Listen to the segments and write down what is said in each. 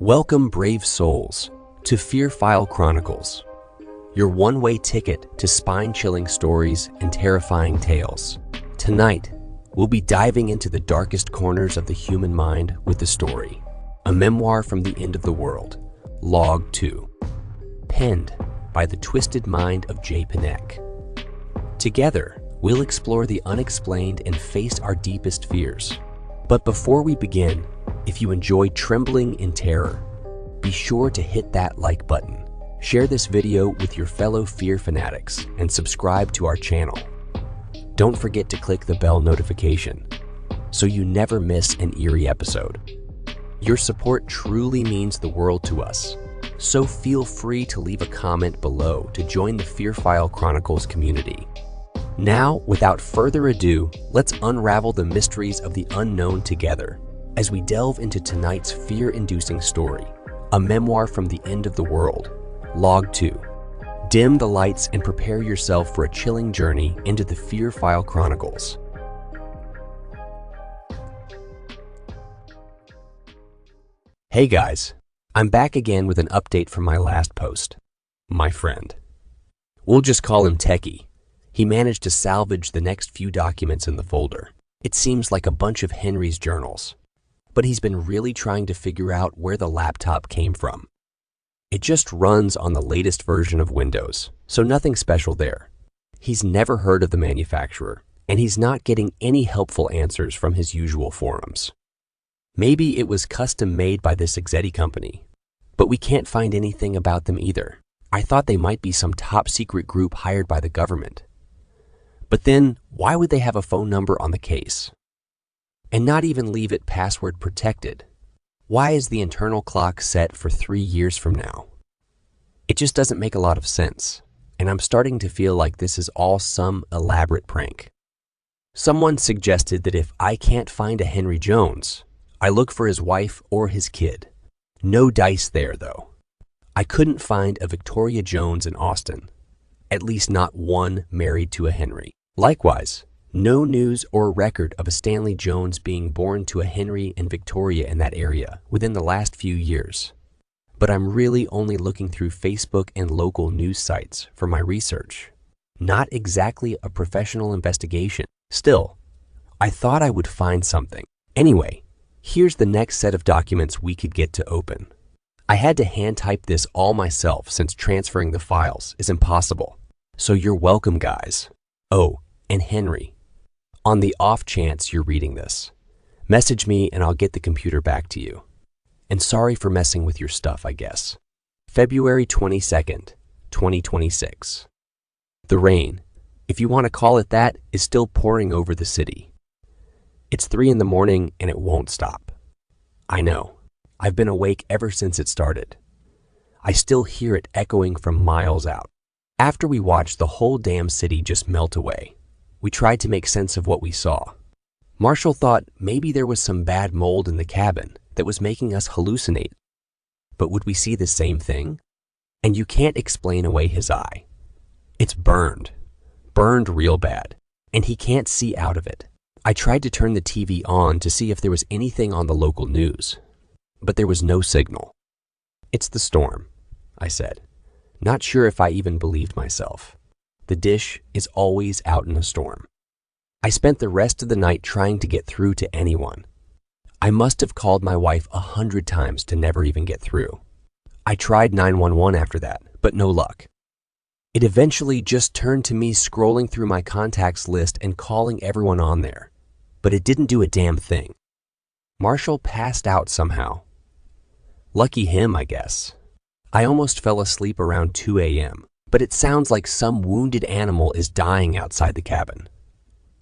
Welcome, brave souls, to Fear File Chronicles, your one-way ticket to spine-chilling stories and terrifying tales. Tonight, we'll be diving into the darkest corners of the human mind with the story, a memoir from the end of the world, Log 2, penned by the twisted mind of Jay Panek. Together, we'll explore the unexplained and face our deepest fears. But before we begin, if you enjoy trembling in terror, be sure to hit that like button. Share this video with your fellow fear fanatics and subscribe to our channel. Don't forget to click the bell notification so you never miss an eerie episode. Your support truly means the world to us, so feel free to leave a comment below to join the Fear File Chronicles community. Now, without further ado, let's unravel the mysteries of the unknown together as we delve into tonight's fear-inducing story, a memoir from the end of the world, Log 2. Dim the lights and prepare yourself for a chilling journey into the Fear File Chronicles. Hey guys, I'm back again with an update from my last post. My friend. We'll just call him Techie. He managed to salvage the next few documents in the folder. It seems like a bunch of Henry's journals. But he's been really trying to figure out where the laptop came from. It just runs on the latest version of Windows, so nothing special there. He's never heard of the manufacturer, and he's not getting any helpful answers from his usual forums. Maybe it was custom made by this Exeti company, but we can't find anything about them either. I thought they might be some top secret group hired by the government. But then, why would they have a phone number on the case? And not even leave it password protected? Why is the internal clock set for 3 years from now? It just doesn't make a lot of sense, and I'm starting to feel like this is all some elaborate prank. Someone suggested that if I can't find a Henry Jones, I look for his wife or his kid. No dice there, though. I couldn't find a Victoria Jones in Austin, at least not one married to a Henry. Likewise, no news or record of a Stanley Jones being born to a Henry and Victoria in that area within the last few years. But I'm really only looking through Facebook and local news sites for my research. Not exactly a professional investigation. Still, I thought I would find something. Anyway, here's the next set of documents we could get to open. I had to hand type this all myself since transferring the files is impossible. So you're welcome, guys. Oh, and Henry. On the off chance you're reading this, message me and I'll get the computer back to you. And sorry for messing with your stuff, I guess. February 22nd, 2026. The rain, if you want to call it that, is still pouring over the city. It's 3 in the morning and it won't stop. I know. I've been awake ever since it started. I still hear it echoing from miles out. After we watched the whole damn city just melt away, we tried to make sense of what we saw. Marshall thought maybe there was some bad mold in the cabin that was making us hallucinate. But would we see the same thing? And you can't explain away his eye. It's burned real bad, and he can't see out of it. I tried to turn the TV on to see if there was anything on the local news, but there was no signal. It's the storm, I said, not sure if I even believed myself. The dish is always out in a storm. I spent the rest of the night trying to get through to anyone. I must have called my wife 100 times to never even get through. I tried 911 after that, but no luck. It eventually just turned to me scrolling through my contacts list and calling everyone on there, but it didn't do a damn thing. Marshall passed out somehow. Lucky him, I guess. I almost fell asleep around 2 a.m. But it sounds like some wounded animal is dying outside the cabin.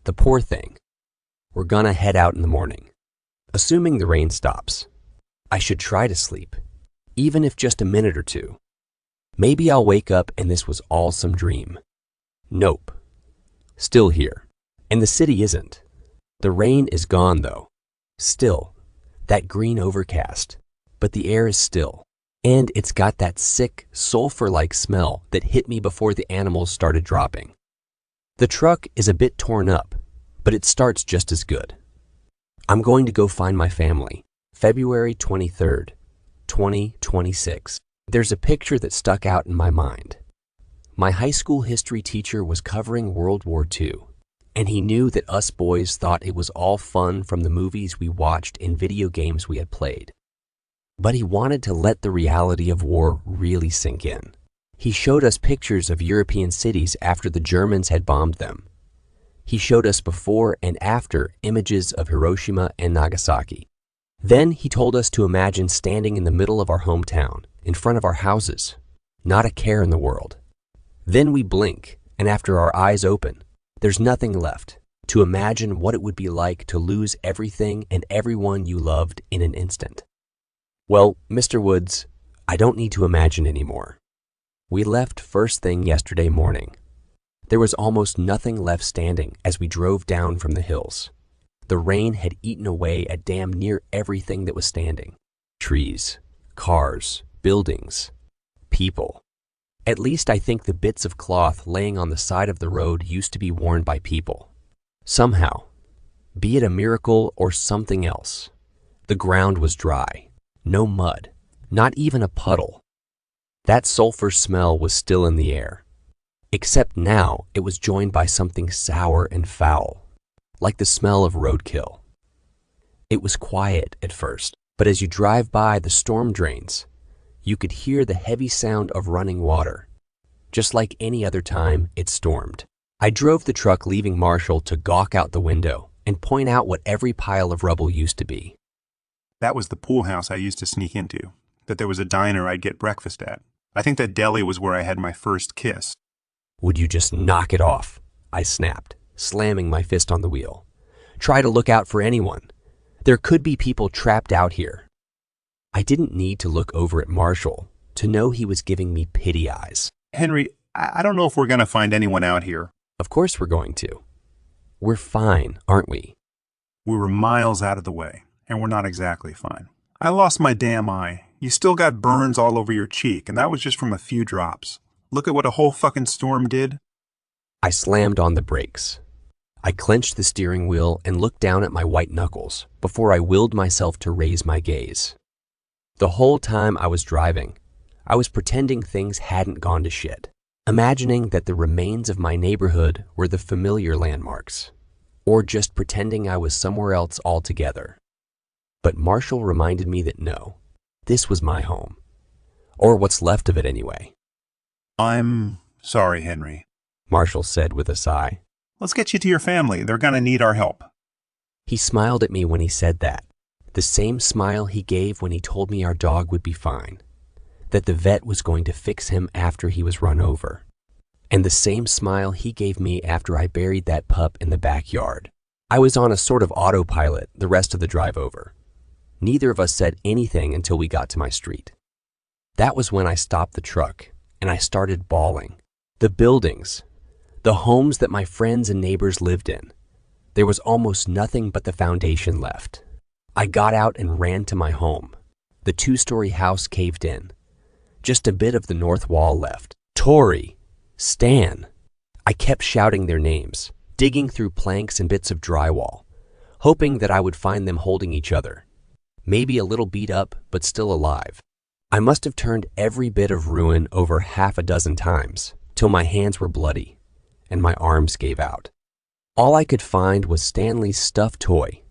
The poor thing. We're gonna head out in the morning. Assuming the rain stops. I should try to sleep, even if just a minute or two. Maybe I'll wake up and this was all some dream. Nope. Still here. And the city isn't. The rain is gone though. Still, that green overcast. But the air is still. And it's got that sick, sulfur-like smell that hit me before the animals started dropping. The truck is a bit torn up, but it starts just as good. I'm going to go find my family. February 23rd, 2026. There's a picture that stuck out in my mind. My high school history teacher was covering World War II, and he knew that us boys thought it was all fun from the movies we watched and video games we had played. But he wanted to let the reality of war really sink in. He showed us pictures of European cities after the Germans had bombed them. He showed us before and after images of Hiroshima and Nagasaki. Then he told us to imagine standing in the middle of our hometown, in front of our houses, not a care in the world. Then we blink, and after our eyes open, there's nothing left to imagine what it would be like to lose everything and everyone you loved in an instant. Well, Mr. Woods, I don't need to imagine anymore. We left first thing yesterday morning. There was almost nothing left standing as we drove down from the hills. The rain had eaten away at damn near everything that was standing. Trees, cars, buildings, people. At least I think the bits of cloth laying on the side of the road used to be worn by people. Somehow, be it a miracle or something else, the ground was dry, no mud, not even a puddle. That sulfur smell was still in the air, except now it was joined by something sour and foul, like the smell of roadkill. It was quiet at first, but as you drive by the storm drains, you could hear the heavy sound of running water, just like any other time it stormed. I drove the truck leaving Marshall to gawk out the window and point out what every pile of rubble used to be. That was the pool house I used to sneak into, that there was a diner I'd get breakfast at. I think that deli was where I had my first kiss. Would you just knock it off? I snapped, slamming my fist on the wheel. Try to look out for anyone. There could be people trapped out here. I didn't need to look over at Marshall to know he was giving me pity eyes. Henry, I don't know if we're going to find anyone out here. Of course we're going to. We're fine, aren't we? We were miles out of the way, and we're not exactly fine. I lost my damn eye. You still got burns all over your cheek, and that was just from a few drops. Look at what a whole fucking storm did. I slammed on the brakes. I clenched the steering wheel and looked down at my white knuckles before I willed myself to raise my gaze. The whole time I was driving, I was pretending things hadn't gone to shit, imagining that the remains of my neighborhood were the familiar landmarks, or just pretending I was somewhere else altogether. But Marshall reminded me that no, this was my home, or what's left of it anyway. I'm sorry, Henry, Marshall said with a sigh. Let's get you to your family. They're going to need our help. He smiled at me when he said that, the same smile he gave when he told me our dog would be fine, that the vet was going to fix him after he was run over, and the same smile he gave me after I buried that pup in the backyard. I was on a sort of autopilot the rest of the drive over. Neither of us said anything until we got to my street. That was when I stopped the truck and I started bawling. The buildings, the homes that my friends and neighbors lived in, there was almost nothing but the foundation left. I got out and ran to my home. The 2-story house caved in. Just a bit of the north wall left. Tori, Stan. I kept shouting their names, digging through planks and bits of drywall, hoping that I would find them holding each other. Maybe a little beat up, but still alive. I must have turned every bit of ruin over half a dozen times, till my hands were bloody, and my arms gave out. All I could find was Stanley's stuffed toy,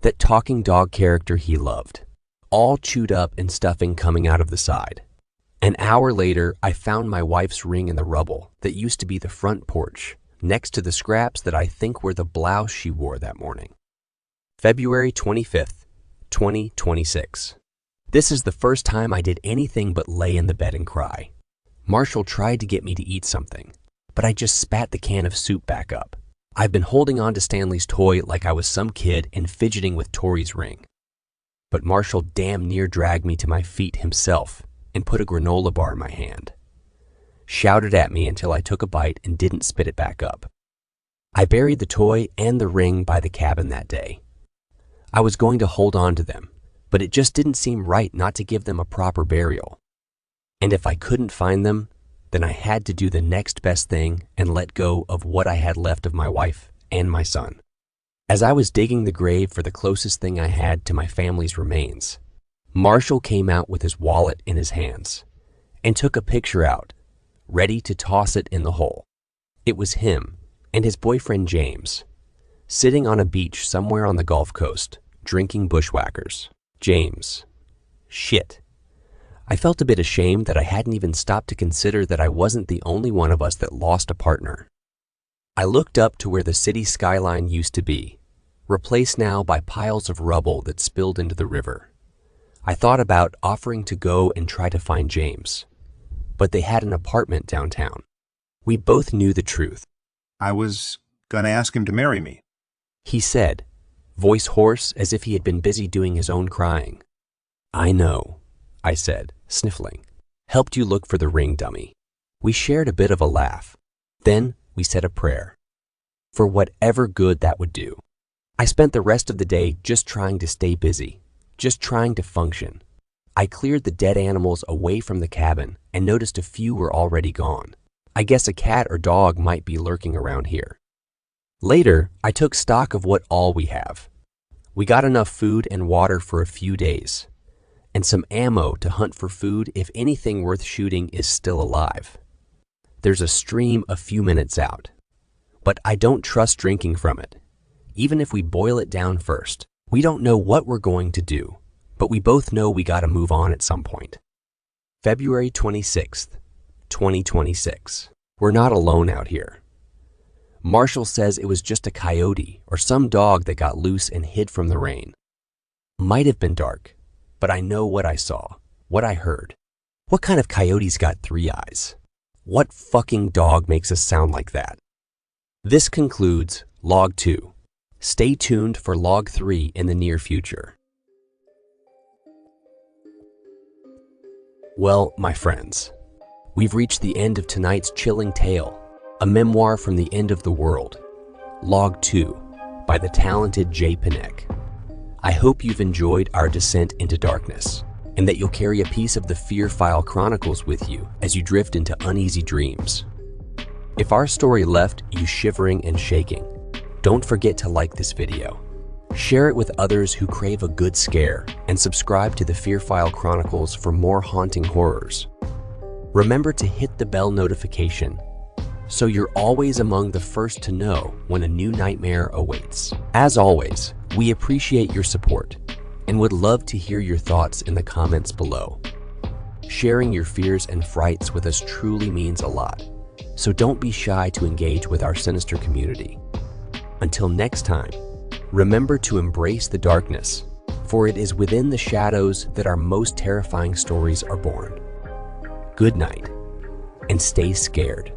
that talking dog character he loved, all chewed up and stuffing coming out of the side. An hour later, I found my wife's ring in the rubble that used to be the front porch, next to the scraps that I think were the blouse she wore that morning. February 25th, 2026. This is the first time I did anything but lay in the bed and cry. Marshall tried to get me to eat something, but I just spat the can of soup back up. I've been holding on to Stanley's toy like I was some kid and fidgeting with Tori's ring. But Marshall damn near dragged me to my feet himself and put a granola bar in my hand. Shouted at me until I took a bite and didn't spit it back up. I buried the toy and the ring by the cabin that day. I was going to hold on to them, but it just didn't seem right not to give them a proper burial. And if I couldn't find them, then I had to do the next best thing and let go of what I had left of my wife and my son. As I was digging the grave for the closest thing I had to my family's remains, Marshall came out with his wallet in his hands and took a picture out, ready to toss it in the hole. It was him and his boyfriend James, sitting on a beach somewhere on the Gulf Coast, drinking bushwhackers. James. Shit. I felt a bit ashamed that I hadn't even stopped to consider that I wasn't the only one of us that lost a partner. I looked up to where the city skyline used to be, replaced now by piles of rubble that spilled into the river. I thought about offering to go and try to find James, but they had an apartment downtown. We both knew the truth. I was gonna ask him to marry me. He said, voice hoarse as if he had been busy doing his own crying. I know, I said, sniffling. Helped you look for the ring, dummy. We shared a bit of a laugh. Then we said a prayer. For whatever good that would do. I spent the rest of the day just trying to stay busy, just trying to function. I cleared the dead animals away from the cabin and noticed a few were already gone. I guess a cat or dog might be lurking around here. Later, I took stock of what all we have. We got enough food and water for a few days, and some ammo to hunt for food if anything worth shooting is still alive. There's a stream a few minutes out, but I don't trust drinking from it. Even if we boil it down first, we don't know what we're going to do, but we both know we gotta move on at some point. February 26th, 2026. We're not alone out here. Marshall says it was just a coyote or some dog that got loose and hid from the rain. Might have been dark, but I know what I saw, what I heard. What kind of coyote's got 3 eyes? What fucking dog makes a sound like that? This concludes Log 2. Stay tuned for Log 3 in the near future. Well, my friends, we've reached the end of tonight's chilling tale, a memoir from the end of the world, Log 2, by the talented Jay Panek. I hope you've enjoyed our descent into darkness, and that you'll carry a piece of the Fear File Chronicles with you as you drift into uneasy dreams. If our story left you shivering and shaking, don't forget to like this video, share it with others who crave a good scare, and subscribe to the Fear File Chronicles for more haunting horrors. Remember to hit the bell notification so you're always among the first to know when a new nightmare awaits. As always, we appreciate your support and would love to hear your thoughts in the comments below. Sharing your fears and frights with us truly means a lot, so don't be shy to engage with our sinister community. Until next time, remember to embrace the darkness, for it is within the shadows that our most terrifying stories are born. Good night, and stay scared.